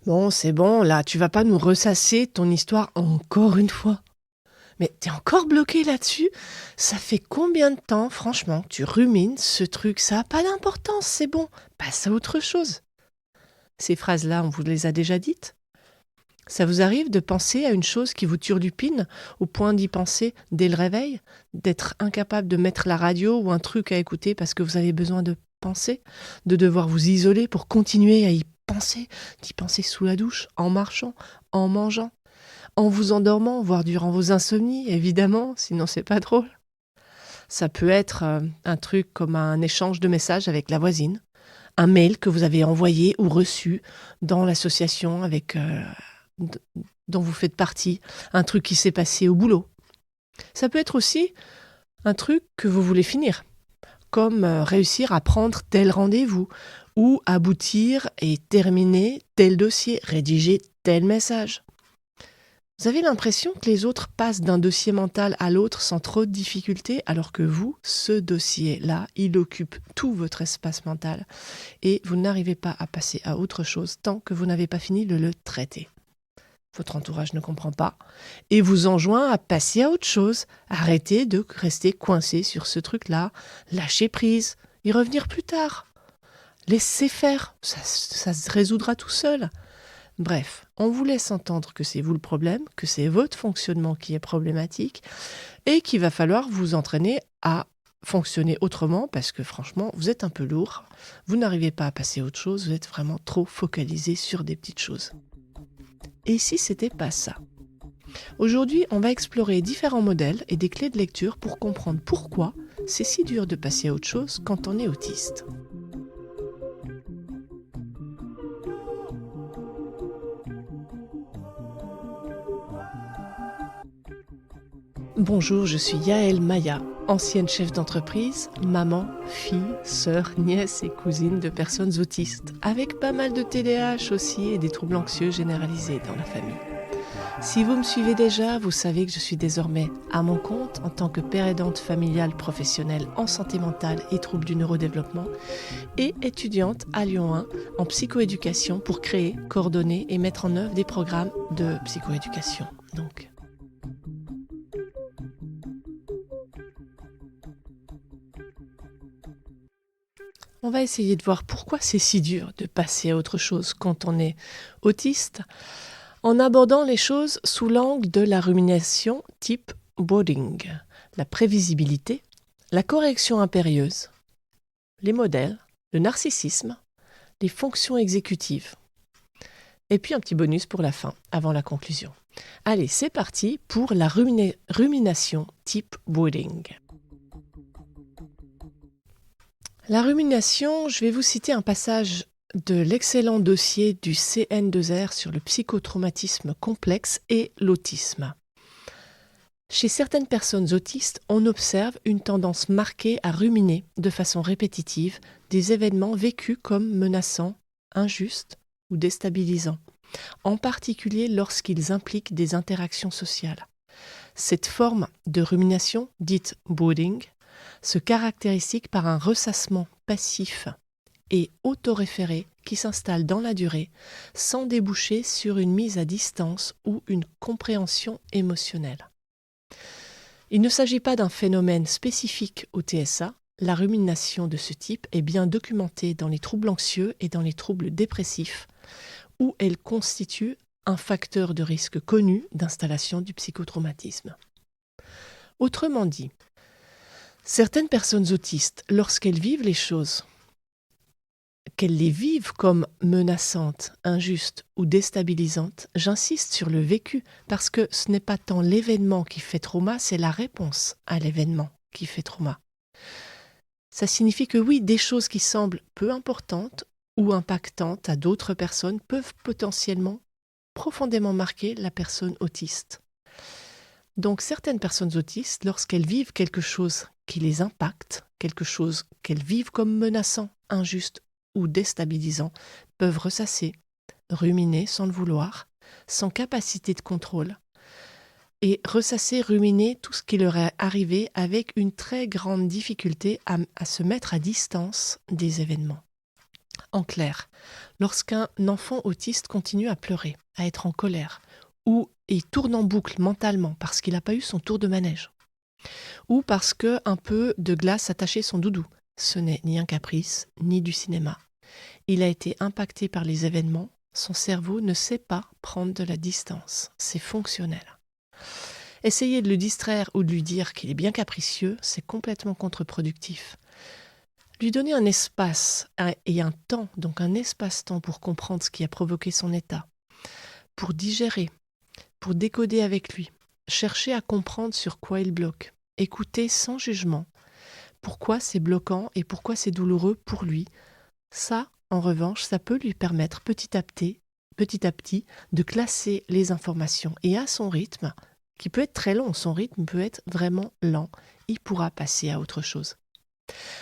Bon, c'est bon, là, tu vas pas nous ressasser ton histoire encore une fois. Mais t'es encore bloqué là-dessus? Ça fait combien de temps, franchement, que tu rumines ce truc? Ça a pas d'importance, c'est bon. Passe à autre chose. Ces phrases-là, on vous les a déjà dites? Ça vous arrive de penser à une chose qui vous turlupine au point d'y penser dès le réveil? D'être incapable de mettre la radio ou un truc à écouter parce que vous avez besoin de penser? De devoir vous isoler pour continuer à y penser? D'y penser sous la douche, en marchant, en mangeant, en vous endormant, voire durant vos insomnies, évidemment, sinon c'est pas drôle. Ça peut être un truc comme un échange de messages avec la voisine, un mail que vous avez envoyé ou reçu dans l'association d- dont vous faites partie, un truc qui s'est passé au boulot. Ça peut être aussi un truc que vous voulez finir, comme réussir à prendre tel rendez-vous ou aboutir et terminer tel dossier, rédiger tel message. Vous avez l'impression que les autres passent d'un dossier mental à l'autre sans trop de difficultés, alors que vous, ce dossier-là, il occupe tout votre espace mental et vous n'arrivez pas à passer à autre chose tant que vous n'avez pas fini de le traiter. Votre entourage ne comprend pas et vous enjoint à passer à autre chose. Arrêtez de rester coincé sur ce truc-là, lâchez prise et revenir plus tard. Laissez faire, ça se résoudra tout seul. Bref, on vous laisse entendre que c'est vous le problème, que c'est votre fonctionnement qui est problématique et qu'il va falloir vous entraîner à fonctionner autrement parce que franchement, vous êtes un peu lourd, vous n'arrivez pas à passer à autre chose, vous êtes vraiment trop focalisé sur des petites choses. Et si c'était pas ça? Aujourd'hui, on va explorer différents modèles et des clés de lecture pour comprendre pourquoi c'est si dur de passer à autre chose quand on est autiste. Bonjour, je suis Yaël Maya, ancienne chef d'entreprise, maman, fille, sœur, nièce et cousine de personnes autistes, avec pas mal de TDAH aussi et des troubles anxieux généralisés dans la famille. Si vous me suivez déjà, vous savez que je suis désormais à mon compte en tant que père aidante familiale professionnelle en santé mentale et troubles du neurodéveloppement et étudiante à Lyon 1 en psychoéducation pour créer, coordonner et mettre en œuvre des programmes de psychoéducation. Donc, on va essayer de voir pourquoi c'est si dur de passer à autre chose quand on est autiste, en abordant les choses sous l'angle de la rumination type boarding, la prévisibilité, la correction impérieuse, les modèles, le narcissisme, les fonctions exécutives. Et puis un petit bonus pour la fin, avant la conclusion. Allez, c'est parti pour la rumination type boarding. La rumination, je vais vous citer un passage de l'excellent dossier du CN2R sur le psychotraumatisme complexe et l'autisme. Chez certaines personnes autistes, on observe une tendance marquée à ruminer de façon répétitive des événements vécus comme menaçants, injustes ou déstabilisants, en particulier lorsqu'ils impliquent des interactions sociales. Cette forme de rumination, dite brooding, se caractérise par un ressassement passif et autoréféré qui s'installe dans la durée sans déboucher sur une mise à distance ou une compréhension émotionnelle. Il ne s'agit pas d'un phénomène spécifique au TSA, la rumination de ce type est bien documentée dans les troubles anxieux et dans les troubles dépressifs, où elle constitue un facteur de risque connu d'installation du psychotraumatisme. Autrement dit, certaines personnes autistes, lorsqu'elles vivent les choses, qu'elles les vivent comme menaçantes, injustes ou déstabilisantes, j'insiste sur le vécu parce que ce n'est pas tant l'événement qui fait trauma, c'est la réponse à l'événement qui fait trauma. Ça signifie que oui, des choses qui semblent peu importantes ou impactantes à d'autres personnes peuvent potentiellement profondément marquer la personne autiste. Donc certaines personnes autistes, lorsqu'elles vivent quelque chose qui les impacte, quelque chose qu'elles vivent comme menaçant, injuste ou déstabilisant, peuvent ressasser, ruminer sans le vouloir, sans capacité de contrôle, et ressasser, ruminer tout ce qui leur est arrivé avec une très grande difficulté à se mettre à distance des événements. En clair, lorsqu'un enfant autiste continue à pleurer, à être en colère, ou il tourne en boucle mentalement parce qu'il n'a pas eu son tour de manège, ou parce qu'un peu de glace a taché son doudou, ce n'est ni un caprice, ni du cinéma. Il a été impacté par les événements, son cerveau ne sait pas prendre de la distance, c'est fonctionnel. Essayer de le distraire ou de lui dire qu'il est bien capricieux, c'est complètement contre-productif. Lui donner un espace et un temps, donc un espace-temps pour comprendre ce qui a provoqué son état, pour digérer, pour décoder avec lui, chercher à comprendre sur quoi il bloque, écouter sans jugement, pourquoi c'est bloquant et pourquoi c'est douloureux pour lui. Ça, en revanche, ça peut lui permettre petit à petit, de classer les informations et à son rythme, qui peut être très long, son rythme peut être vraiment lent, il pourra passer à autre chose.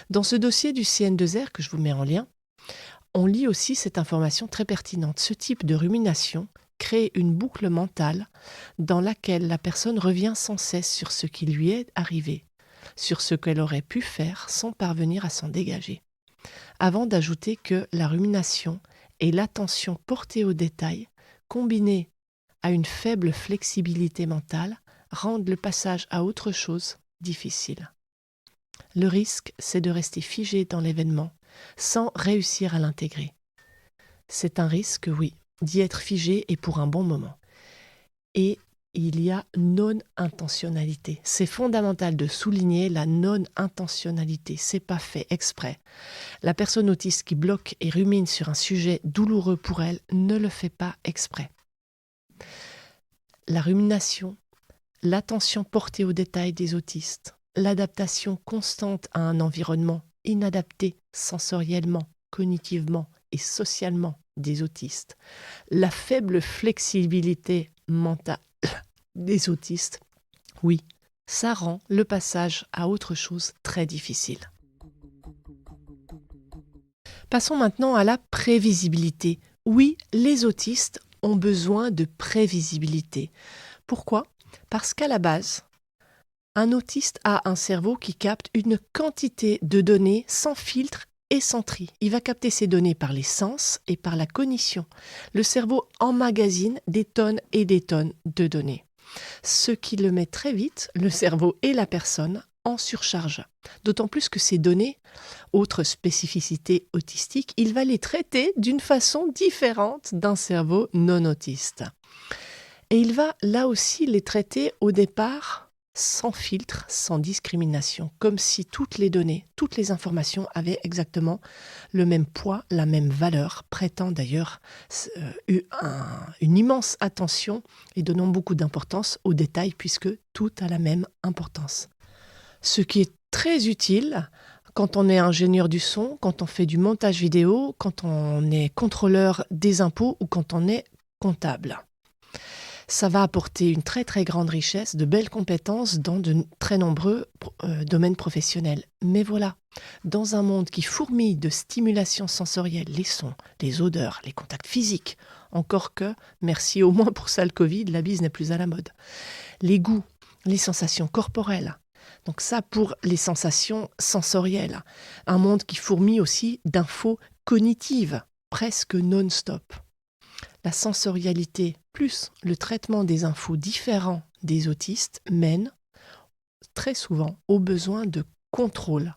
Dans ce dossier du CN2R que je vous mets en lien, on lit aussi cette information très pertinente. Ce type de rumination crée une boucle mentale dans laquelle la personne revient sans cesse sur ce qui lui est arrivé, sur ce qu'elle aurait pu faire sans parvenir à s'en dégager. Avant d'ajouter que la rumination et l'attention portée aux détails, combinées à une faible flexibilité mentale, rendent le passage à autre chose difficile. Le risque, c'est de rester figé dans l'événement sans réussir à l'intégrer. C'est un risque, oui, d'y être figé et pour un bon moment. Et il y a non-intentionnalité. C'est fondamental de souligner la non-intentionnalité. C'est pas fait exprès. La personne autiste qui bloque et rumine sur un sujet douloureux pour elle ne le fait pas exprès. La rumination, l'attention portée aux détails des autistes, l'adaptation constante à un environnement inadapté sensoriellement, cognitivement et socialement des autistes, la faible flexibilité mentale des autistes, oui, ça rend le passage à autre chose très difficile. Passons maintenant à la prévisibilité. Oui, les autistes ont besoin de prévisibilité. Pourquoi ? Parce qu'à la base, un autiste a un cerveau qui capte une quantité de données sans filtre et sans tri. Il va capter ces données par les sens et par la cognition. Le cerveau emmagasine des tonnes et des tonnes de données. Ce qui le met très vite, le cerveau et la personne, en surcharge. D'autant plus que ces données, autre spécificité autistique, il va les traiter d'une façon différente d'un cerveau non autiste. Et il va là aussi les traiter au départ sans filtre, sans discrimination, comme si toutes les données, toutes les informations avaient exactement le même poids, la même valeur, prêtant d'ailleurs une immense attention et donnant beaucoup d'importance aux détails puisque tout a la même importance. Ce qui est très utile quand on est ingénieur du son, quand on fait du montage vidéo, quand on est contrôleur des impôts ou quand on est comptable. Ça va apporter une très très grande richesse, de belles compétences dans de très nombreux domaines professionnels. Mais voilà, dans un monde qui fourmille de stimulations sensorielles, les sons, les odeurs, les contacts physiques, encore que, merci au moins pour ça le Covid, la bise n'est plus à la mode. Les goûts, les sensations corporelles. Donc ça pour les sensations sensorielles. Un monde qui fourmille aussi d'infos cognitives, presque non-stop. La sensorialité plus le traitement des infos différents des autistes mène très souvent au besoin de contrôle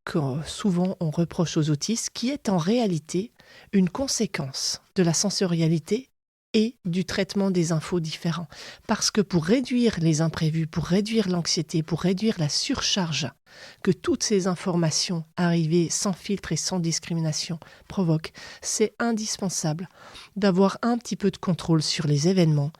que souvent on reproche aux autistes, qui est en réalité une conséquence de la sensorialité et du traitement des infos différents. Parce que pour réduire les imprévus, pour réduire l'anxiété, pour réduire la surcharge que toutes ces informations arrivées sans filtre et sans discrimination provoquent, c'est indispensable d'avoir un petit peu de contrôle sur les événements,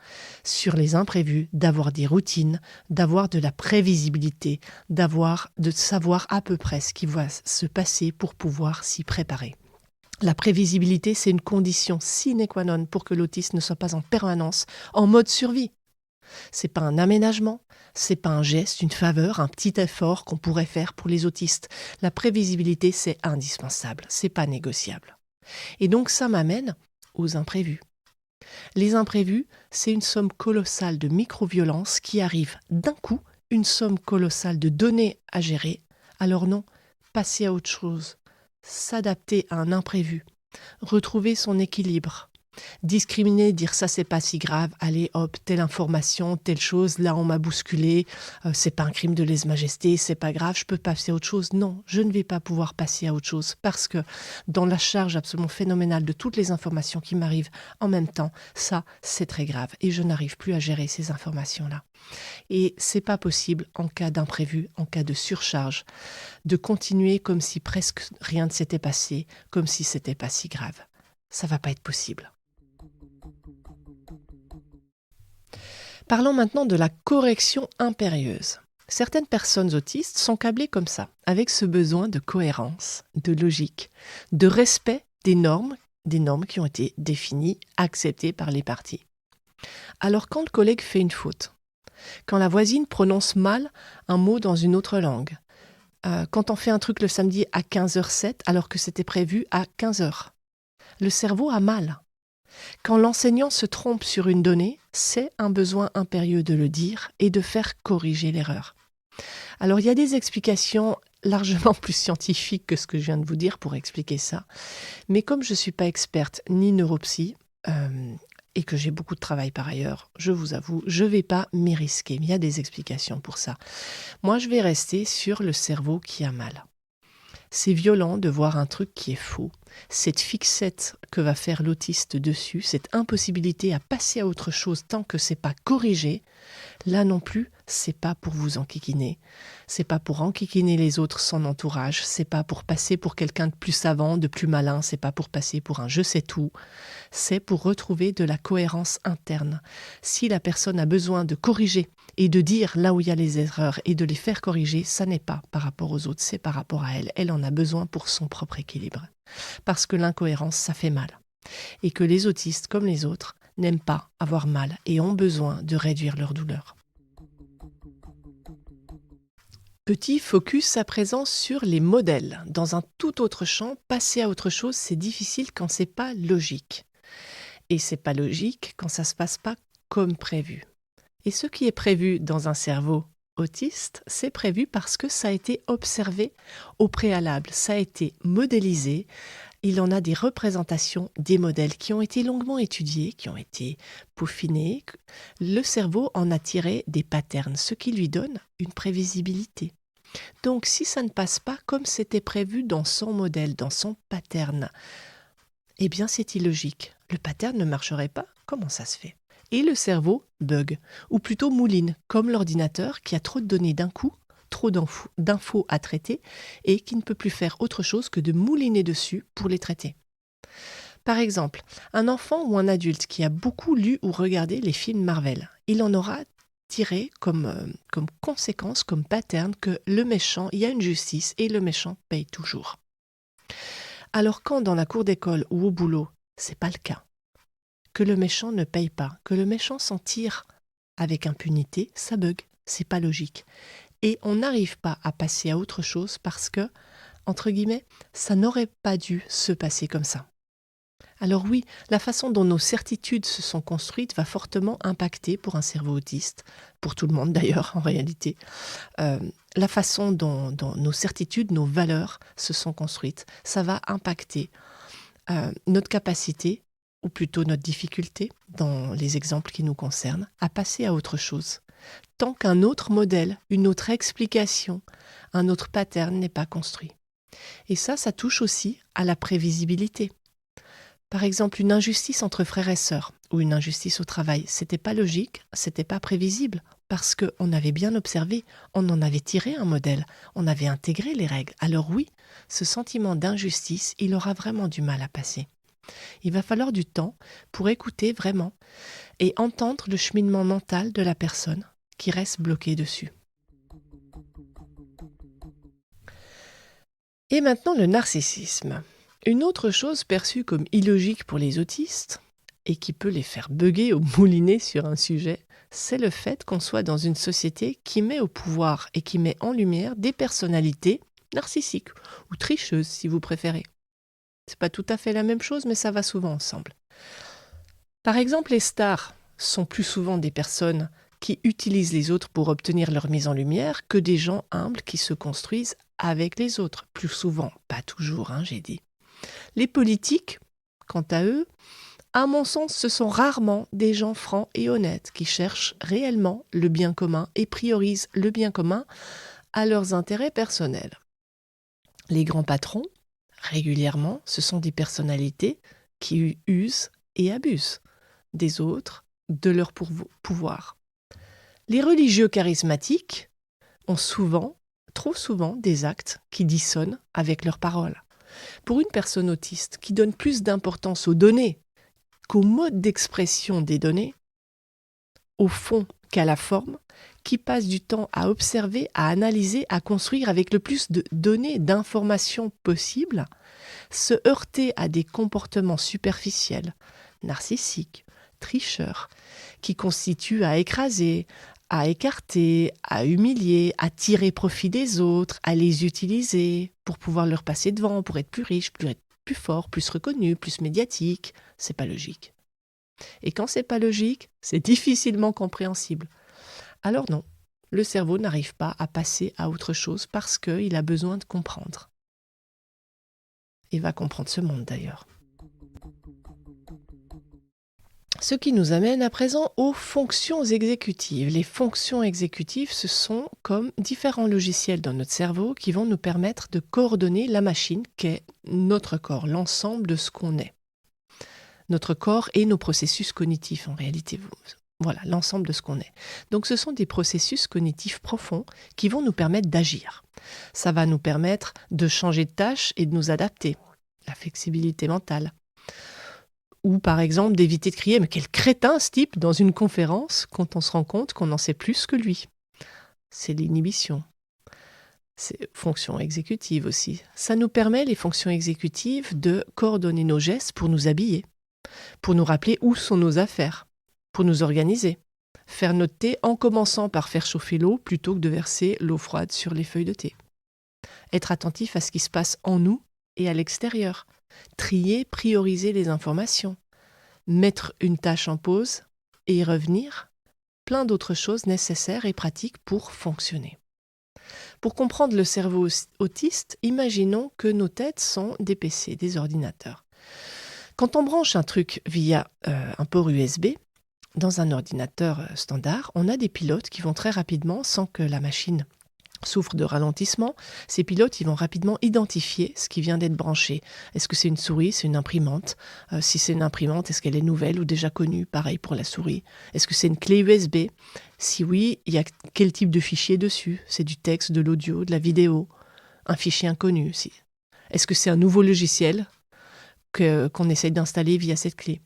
sur les imprévus, d'avoir des routines, d'avoir de la prévisibilité, de savoir à peu près ce qui va se passer pour pouvoir s'y préparer. La prévisibilité, c'est une condition sine qua non pour que l'autiste ne soit pas en permanence en mode survie. C'est pas un aménagement, c'est pas un geste, une faveur, un petit effort qu'on pourrait faire pour les autistes. La prévisibilité, c'est indispensable, c'est pas négociable. Et donc ça m'amène aux imprévus. Les imprévus, c'est une somme colossale de micro-violences qui arrivent d'un coup, une somme colossale de données à gérer. Alors non, passez à autre chose. s'adapter à un imprévu, retrouver son équilibre. Discriminer, dire ça c'est pas si grave, allez hop, telle information, telle chose, là on m'a bousculé, c'est pas un crime de lèse-majesté, c'est pas grave, je peux passer à autre chose. Non, je ne vais pas pouvoir passer à autre chose parce que dans la charge absolument phénoménale de toutes les informations qui m'arrivent en même temps, ça c'est très grave et je n'arrive plus à gérer ces informations-là. Et c'est pas possible en cas d'imprévu, en cas de surcharge, de continuer comme si presque rien ne s'était passé, comme si c'était pas si grave. Ça va pas être possible. Parlons maintenant de la correction impérieuse. Certaines personnes autistes sont câblées comme ça, avec ce besoin de cohérence, de logique, de respect des normes qui ont été définies, acceptées par les parties. Alors quand le collègue fait une faute, quand la voisine prononce mal un mot dans une autre langue, quand on fait un truc le samedi à 15h07 alors que c'était prévu à 15h, le cerveau a mal. Quand l'enseignant se trompe sur une donnée, c'est un besoin impérieux de le dire et de faire corriger l'erreur. Alors il y a des explications largement plus scientifiques que ce que je viens de vous dire pour expliquer ça. Mais comme je ne suis pas experte ni neuropsy et que j'ai beaucoup de travail par ailleurs, je vous avoue, je ne vais pas m'y risquer. Mais il y a des explications pour ça. Moi, je vais rester sur le cerveau qui a mal. C'est violent de voir un truc qui est faux. Cette fixette que va faire l'autiste dessus, cette impossibilité à passer à autre chose tant que c'est pas corrigé, là non plus, c'est pas pour vous enquiquiner. C'est pas pour enquiquiner les autres, son entourage. C'est pas pour passer pour quelqu'un de plus savant, de plus malin. C'est pas pour passer pour un je sais tout. C'est pour retrouver de la cohérence interne. Si la personne a besoin de corriger et de dire là où il y a les erreurs et de les faire corriger, ça n'est pas par rapport aux autres, c'est par rapport à elle. Elle en a besoin pour son propre équilibre. Parce que l'incohérence, ça fait mal. Et que les autistes, comme les autres, n'aiment pas avoir mal et ont besoin de réduire leur douleur. Petit focus à présent sur les modèles. Dans un tout autre champ, passer à autre chose, c'est difficile quand c'est pas logique. Et c'est pas logique quand ça se passe pas comme prévu. Et ce qui est prévu dans un cerveau autiste, c'est prévu parce que ça a été observé au préalable, ça a été modélisé. Il en a des représentations, des modèles qui ont été longuement étudiés, qui ont été peaufinés. Le cerveau en a tiré des patterns, ce qui lui donne une prévisibilité. Donc si ça ne passe pas comme c'était prévu dans son modèle, dans son pattern, eh bien c'est illogique. Le pattern ne marcherait pas, comment ça se fait ? Et le cerveau bug, ou plutôt mouline, comme l'ordinateur qui a trop de données d'un coup, trop d'infos à traiter et qui ne peut plus faire autre chose que de mouliner dessus pour les traiter. Par exemple, un enfant ou un adulte qui a beaucoup lu ou regardé les films Marvel, il en aura tiré comme conséquence, comme pattern que le méchant, il y a une justice et le méchant paye toujours. Alors quand dans la cour d'école ou au boulot, c'est pas le cas, que le méchant ne paye pas, que le méchant s'en tire avec impunité, ça bug, c'est pas logique. Et on n'arrive pas à passer à autre chose parce que, entre guillemets, ça n'aurait pas dû se passer comme ça. Alors oui, la façon dont nos certitudes se sont construites va fortement impacter pour un cerveau autiste, pour tout le monde d'ailleurs en réalité, la façon dont nos certitudes, nos valeurs se sont construites, ça va impacter notre capacité, ou plutôt notre difficulté, dans les exemples qui nous concernent, à passer à autre chose. Tant qu'un autre modèle, une autre explication, un autre pattern n'est pas construit. Et ça touche aussi à la prévisibilité. Par exemple, une injustice entre frères et sœurs, ou une injustice au travail, c'était pas logique, c'était pas prévisible, parce qu'on avait bien observé, on en avait tiré un modèle, on avait intégré les règles. Alors oui, ce sentiment d'injustice, il aura vraiment du mal à passer. Il va falloir du temps pour écouter vraiment et entendre le cheminement mental de la personne qui reste bloquée dessus. Et maintenant le narcissisme. Une autre chose perçue comme illogique pour les autistes et qui peut les faire bugger ou mouliner sur un sujet, c'est le fait qu'on soit dans une société qui met au pouvoir et qui met en lumière des personnalités narcissiques ou tricheuses si vous préférez. C'est pas tout à fait la même chose, mais ça va souvent ensemble. Par exemple, les stars sont plus souvent des personnes qui utilisent les autres pour obtenir leur mise en lumière que des gens humbles qui se construisent avec les autres. Plus souvent, pas toujours, j'ai dit. Les politiques, quant à eux, à mon sens, ce sont rarement des gens francs et honnêtes qui cherchent réellement le bien commun et priorisent le bien commun à leurs intérêts personnels. Les grands patrons, régulièrement, ce sont des personnalités qui usent et abusent des autres, de leur pouvoir. Les religieux charismatiques ont trop souvent, des actes qui dissonnent avec leurs paroles. Pour une personne autiste qui donne plus d'importance aux données qu'au mode d'expression des données, au fond qu'à la forme, qui passe du temps à observer, à analyser, à construire avec le plus de données, d'informations possibles, se heurter à des comportements superficiels, narcissiques, tricheurs, qui constituent à écraser, à écarter, à humilier, à tirer profit des autres, à les utiliser pour pouvoir leur passer devant, pour être plus riche, plus fort, plus reconnu, plus médiatique. C'est pas logique. Et quand c'est pas logique, c'est difficilement compréhensible. Alors non, le cerveau n'arrive pas à passer à autre chose parce qu'il a besoin de comprendre. Il va comprendre ce monde d'ailleurs. Ce qui nous amène à présent aux fonctions exécutives. Les fonctions exécutives, ce sont comme différents logiciels dans notre cerveau qui vont nous permettre de coordonner la machine qu'est notre corps, l'ensemble de ce qu'on est. Notre corps et nos processus cognitifs en réalité. Voilà, l'ensemble de ce qu'on est. Donc ce sont des processus cognitifs profonds qui vont nous permettre d'agir. Ça va nous permettre de changer de tâche et de nous adapter. La flexibilité mentale. Ou par exemple d'éviter de crier « mais quel crétin ce type !» dans une conférence quand on se rend compte qu'on en sait plus que lui. C'est l'inhibition. C'est fonction exécutive aussi. Ça nous permet, les fonctions exécutives, de coordonner nos gestes pour nous habiller, pour nous rappeler où sont nos affaires, pour nous organiser. Faire notre thé en commençant par faire chauffer l'eau plutôt que de verser l'eau froide sur les feuilles de thé. Être attentif à ce qui se passe en nous et à l'extérieur. Trier, prioriser les informations. Mettre une tâche en pause et y revenir. Plein d'autres choses nécessaires et pratiques pour fonctionner. Pour comprendre le cerveau autiste, imaginons que nos têtes sont des PC, des ordinateurs. Quand on branche un truc via un port USB, dans un ordinateur standard, on a des pilotes qui vont très rapidement, sans que la machine souffre de ralentissement, ces pilotes ils vont rapidement identifier ce qui vient d'être branché. Est-ce que c'est une souris, c'est une imprimante? Si c'est une imprimante, est-ce qu'elle est nouvelle ou déjà connue? Pareil pour la souris. Est-ce que c'est une clé USB? Si oui, il y a quel type de fichier dessus? C'est du texte, de l'audio, de la vidéo? Un fichier inconnu? Est-ce que c'est un nouveau logiciel qu'on essaye d'installer via cette clé?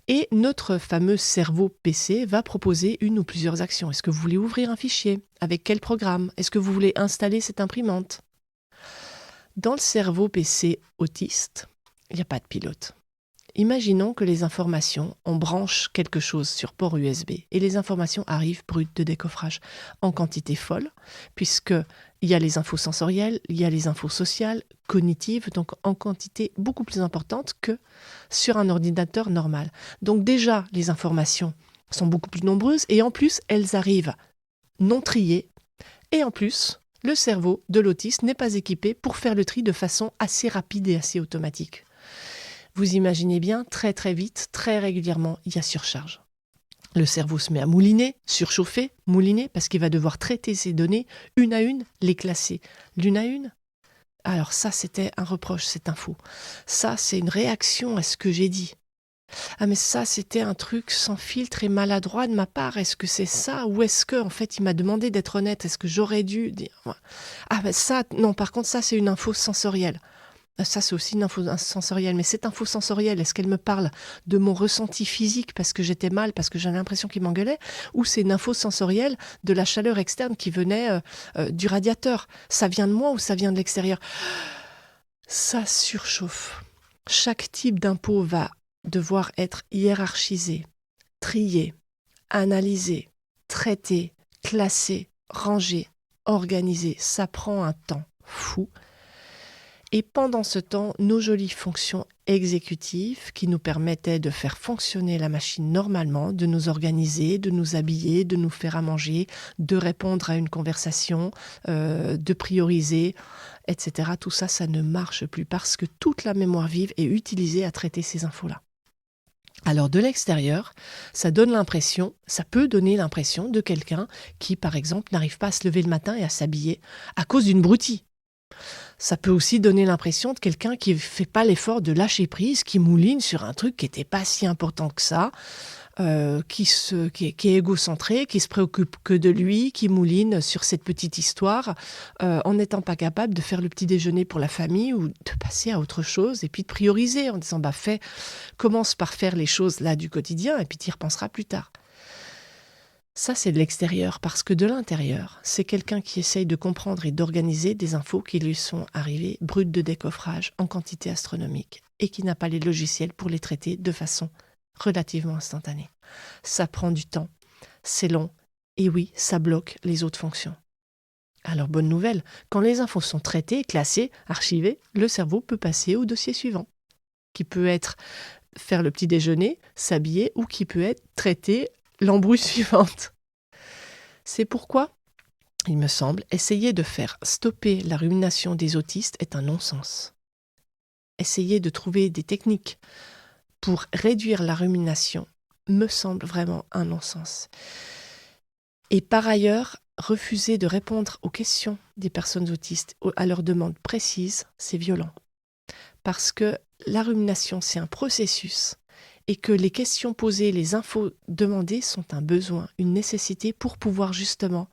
Et notre fameux cerveau PC va proposer une ou plusieurs actions. Est-ce que vous voulez ouvrir un fichier? Avec quel programme? Est-ce que vous voulez installer cette imprimante? Dans le cerveau PC autiste, il n'y a pas de pilote. Imaginons que les informations, on branche quelque chose sur port USB et les informations arrivent brutes de décoffrage en quantité folle, puisqu'il y a les infos sensorielles, il y a les infos sociales, cognitives, donc en quantité beaucoup plus importante que sur un ordinateur normal. Donc déjà, les informations sont beaucoup plus nombreuses et en plus, elles arrivent non triées et en plus, le cerveau de l'autiste n'est pas équipé pour faire le tri de façon assez rapide et assez automatique. Vous imaginez bien, très très vite, très régulièrement, il y a surcharge. Le cerveau se met à mouliner, surchauffer, mouliner, parce qu'il va devoir traiter ces données une à une, les classer l'une à une. Alors ça, c'était un reproche, cette info. Ça, c'est une réaction à ce que j'ai dit. Ah mais ça, c'était un truc sans filtre et maladroit de ma part. Est-ce que c'est ça? Ou est-ce que, en fait, il m'a demandé d'être honnête? Est-ce que j'aurais dû dire... Ah ben ça, non, par contre, ça, c'est une info sensorielle. Ça, c'est aussi une info sensorielle. Mais cette info sensorielle, est-ce qu'elle me parle de mon ressenti physique parce que j'étais mal, parce que j'avais l'impression qu'il m'engueulait? Ou c'est une info sensorielle de la chaleur externe qui venait du radiateur? Ça vient de moi ou ça vient de l'extérieur? Ça surchauffe. Chaque type d'info va devoir être hiérarchisé, trié, analysé, traité, classé, rangé, organisé. Ça prend un temps fou. Et pendant ce temps, nos jolies fonctions exécutives qui nous permettaient de faire fonctionner la machine normalement, de nous organiser, de nous habiller, de nous faire à manger, de répondre à une conversation, de prioriser, etc. Tout ça, ça ne marche plus parce que toute la mémoire vive est utilisée à traiter ces infos-là. Alors de l'extérieur, ça peut donner l'impression de quelqu'un qui, par exemple, n'arrive pas à se lever le matin et à s'habiller à cause d'une broutille. Ça peut aussi donner l'impression de quelqu'un qui ne fait pas l'effort de lâcher prise, qui mouline sur un truc qui n'était pas si important que ça, qui est égocentré, qui se préoccupe que de lui, qui mouline sur cette petite histoire, en n'étant pas capable de faire le petit déjeuner pour la famille ou de passer à autre chose et puis de prioriser en disant commence par faire les choses là du quotidien et puis tu y repenseras plus tard. Ça, c'est de l'extérieur, parce que de l'intérieur, c'est quelqu'un qui essaye de comprendre et d'organiser des infos qui lui sont arrivées brutes de décoffrage en quantité astronomique et qui n'a pas les logiciels pour les traiter de façon relativement instantanée. Ça prend du temps, c'est long, et oui, ça bloque les autres fonctions. Alors, bonne nouvelle, quand les infos sont traitées, classées, archivées, le cerveau peut passer au dossier suivant, qui peut être faire le petit déjeuner, s'habiller, ou qui peut être traiter l'embrouille suivante. C'est pourquoi, il me semble, essayer de faire stopper la rumination des autistes est un non-sens. Essayer de trouver des techniques pour réduire la rumination me semble vraiment un non-sens. Et par ailleurs, refuser de répondre aux questions des personnes autistes, à leurs demandes précises, c'est violent. Parce que la rumination, c'est un processus et que les questions posées, les infos demandées sont un besoin, une nécessité pour pouvoir justement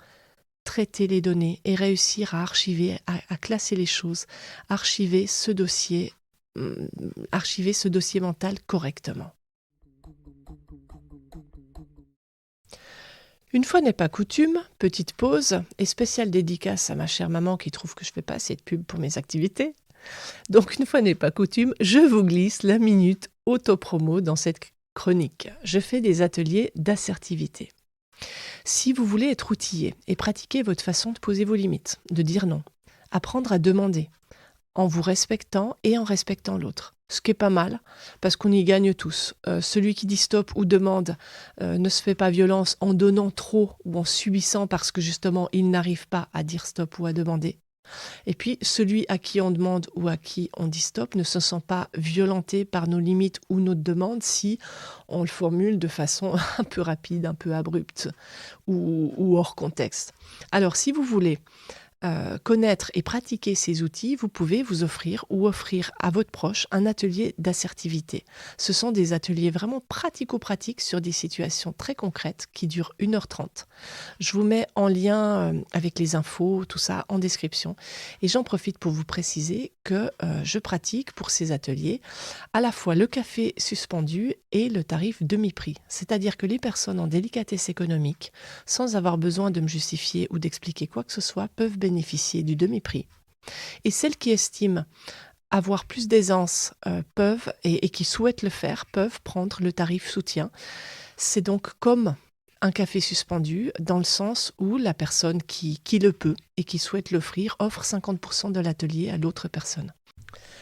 traiter les données et réussir à archiver, à classer les choses, archiver ce dossier mental correctement. Une fois n'est pas coutume, petite pause et spéciale dédicace à ma chère maman qui trouve que je ne fais pas assez de pub pour mes activités. Donc une fois n'est pas coutume, je vous glisse la minute auto-promo dans cette chronique. Je fais des ateliers d'assertivité. Si vous voulez être outillé et pratiquer votre façon de poser vos limites, de dire non, apprendre à demander, en vous respectant et en respectant l'autre. Ce qui est pas mal, parce qu'on y gagne tous. Celui qui dit stop ou demande ne se fait pas violence en donnant trop ou en subissant parce que justement il n'arrive pas à dire stop ou à demander. Et puis, celui à qui on demande ou à qui on dit stop ne se sent pas violenté par nos limites ou notre demande si on le formule de façon un peu rapide, un peu abrupte ou hors contexte. Alors, si vous voulez connaître et pratiquer ces outils, vous pouvez vous offrir ou offrir à votre proche un atelier d'assertivité. Ce sont des ateliers vraiment pratico-pratiques sur des situations très concrètes qui durent 1h30. Je vous mets en lien avec les infos, tout ça en description. Et j'en profite pour vous préciser que je pratique pour ces ateliers à la fois le café suspendu et le tarif demi-prix. C'est-à-dire que les personnes en délicatesse économique, sans avoir besoin de me justifier ou d'expliquer quoi que ce soit, peuvent bénéficier du demi-prix. Et celles qui estiment avoir plus d'aisance peuvent, et qui souhaitent le faire, peuvent prendre le tarif soutien. C'est donc comme un café suspendu, dans le sens où la personne qui le peut et qui souhaite l'offrir offre 50% de l'atelier à l'autre personne.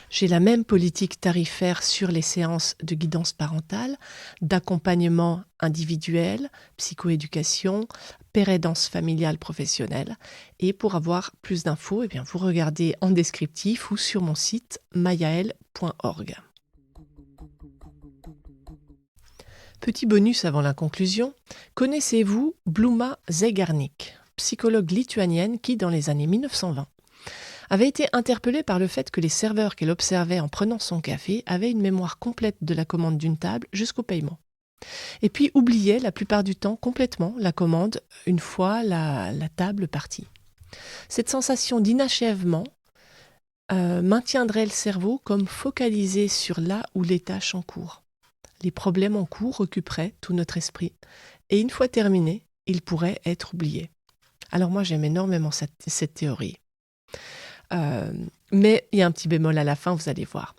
J'ai la même politique tarifaire sur les séances de guidance parentale, d'accompagnement individuel, psychoéducation, pérédance familiale professionnelle. Et pour avoir plus d'infos, vous regardez en descriptif ou sur mon site mayael.org. Petit bonus avant la conclusion, connaissez-vous Bluma Zeigarnik, psychologue lituanienne qui, dans les années 1920, avait été interpellée par le fait que les serveurs qu'elle observait en prenant son café avaient une mémoire complète de la commande d'une table jusqu'au paiement. Et puis oubliaient la plupart du temps complètement la commande une fois la table partie. Cette sensation d'inachèvement maintiendrait le cerveau comme focalisé sur là où les tâches en cours. Les problèmes en cours occuperaient tout notre esprit. Et une fois terminés, ils pourraient être oubliés. Alors moi, j'aime énormément cette théorie. Mais il y a un petit bémol à la fin, vous allez voir.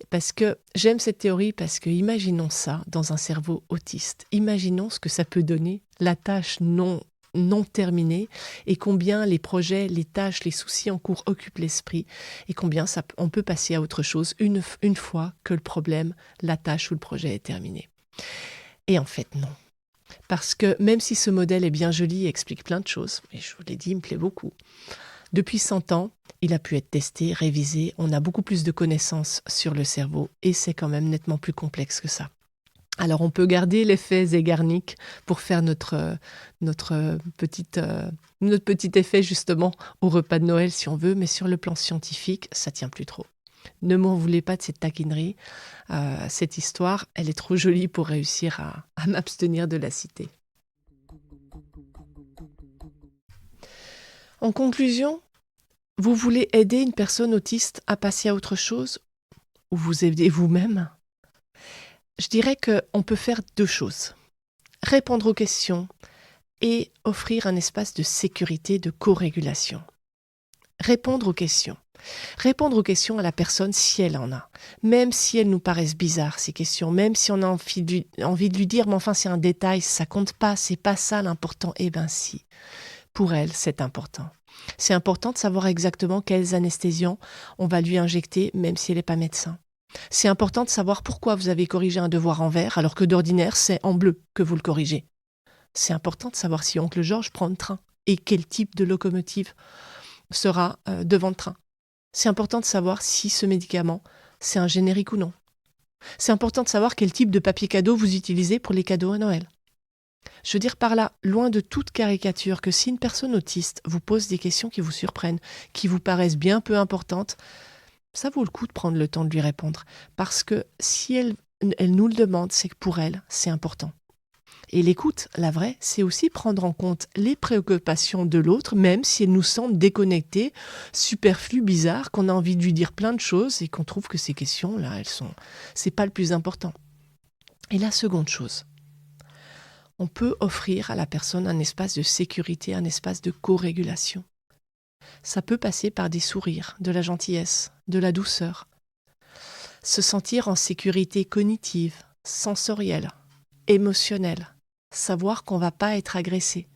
Parce que j'aime cette théorie parce que imaginons ça dans un cerveau autiste. Imaginons ce que ça peut donner, la tâche non non terminées et combien les projets, les tâches, les soucis en cours occupent l'esprit et combien on peut passer à autre chose une fois que le problème, la tâche ou le projet est terminé. Et en fait, non. Parce que même si ce modèle est bien joli et explique plein de choses, et je vous l'ai dit, il me plaît beaucoup, depuis 100 ans, il a pu être testé, révisé, on a beaucoup plus de connaissances sur le cerveau et c'est quand même nettement plus complexe que ça. Alors on peut garder l'effet Zeigarnik pour faire notre petit effet justement au repas de Noël si on veut, mais sur le plan scientifique, ça tient plus trop. Ne m'en voulez pas de cette taquinerie, cette histoire, elle est trop jolie pour réussir à m'abstenir de la citer. En conclusion, vous voulez aider une personne autiste à passer à autre chose ou vous aidez vous-même ? Je dirais qu'on peut faire 2 choses. Répondre aux questions et offrir un espace de sécurité, de co-régulation. Répondre aux questions. Répondre aux questions à la personne si elle en a. Même si elles nous paraissent bizarres, ces questions. Même si on a envie de lui dire « mais enfin c'est un détail, ça compte pas, c'est pas ça l'important ». Eh bien si, pour elle c'est important. C'est important de savoir exactement quels anesthésiants on va lui injecter même si elle n'est pas médecin. C'est important de savoir pourquoi vous avez corrigé un devoir en vert alors que d'ordinaire c'est en bleu que vous le corrigez. C'est important de savoir si oncle Georges prend le train et quel type de locomotive sera devant le train. C'est important de savoir si ce médicament c'est un générique ou non. C'est important de savoir quel type de papier cadeau vous utilisez pour les cadeaux à Noël. Je veux dire par là, loin de toute caricature, que si une personne autiste vous pose des questions qui vous surprennent, qui vous paraissent bien peu importantes, ça vaut le coup de prendre le temps de lui répondre. Parce que si elle nous le demande, c'est que pour elle, c'est important. Et l'écoute, la vraie, c'est aussi prendre en compte les préoccupations de l'autre, même si elles nous semblent déconnectées, superflues, bizarres, qu'on a envie de lui dire plein de choses et qu'on trouve que ces questions-là, c'est pas le plus important. Et la seconde chose, on peut offrir à la personne un espace de sécurité, un espace de co-régulation. Ça peut passer par des sourires, de la gentillesse, de la douceur. Se sentir en sécurité cognitive, sensorielle, émotionnelle. Savoir qu'on ne va pas être agressé,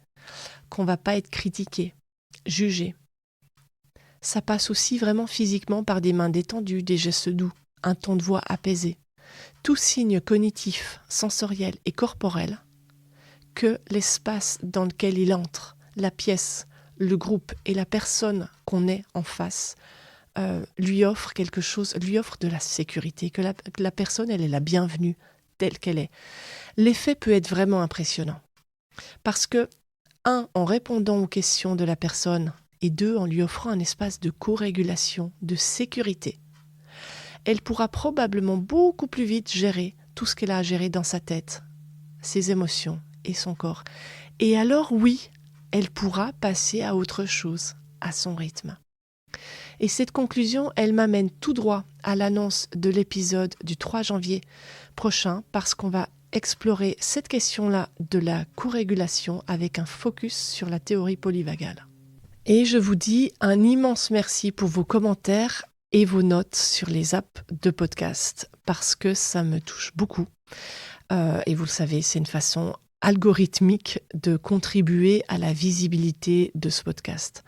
qu'on ne va pas être critiqué, jugé. Ça passe aussi vraiment physiquement par des mains détendues, des gestes doux, un ton de voix apaisé. Tout signe cognitif, sensoriel et corporel que l'espace dans lequel il entre, la pièce, le groupe et la personne qu'on est en face lui offre quelque chose, lui offre de la sécurité, que la personne elle est la bienvenue telle qu'elle est. L'effet peut être vraiment impressionnant parce que, 1, en répondant aux questions de la personne et 2, en lui offrant un espace de co-régulation, de sécurité, elle pourra probablement beaucoup plus vite gérer tout ce qu'elle a à gérer dans sa tête, ses émotions et son corps. Et alors oui, elle pourra passer à autre chose, à son rythme. Et cette conclusion, elle m'amène tout droit à l'annonce de l'épisode du 3 janvier prochain, parce qu'on va explorer cette question-là de la co-régulation avec un focus sur la théorie polyvagale. Et je vous dis un immense merci pour vos commentaires et vos notes sur les apps de podcast, parce que ça me touche beaucoup. Et vous le savez, c'est une façon algorithmique de contribuer à la visibilité de ce podcast.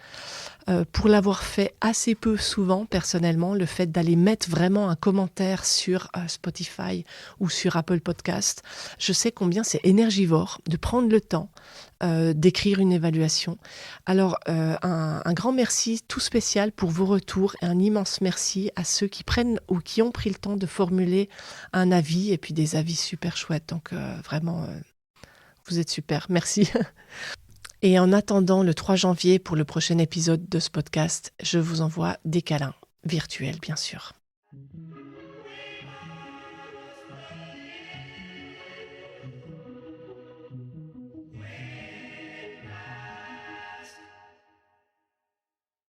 Pour l'avoir fait assez peu souvent, personnellement, le fait d'aller mettre vraiment un commentaire sur Spotify ou sur Apple Podcast, je sais combien c'est énergivore de prendre le temps d'écrire une évaluation. Alors, un grand merci tout spécial pour vos retours et un immense merci à ceux qui prennent ou qui ont pris le temps de formuler un avis et puis des avis super chouettes. Donc, vraiment, vous êtes super. Merci. Et en attendant le 3 janvier pour le prochain épisode de ce podcast, je vous envoie des câlins virtuels, bien sûr.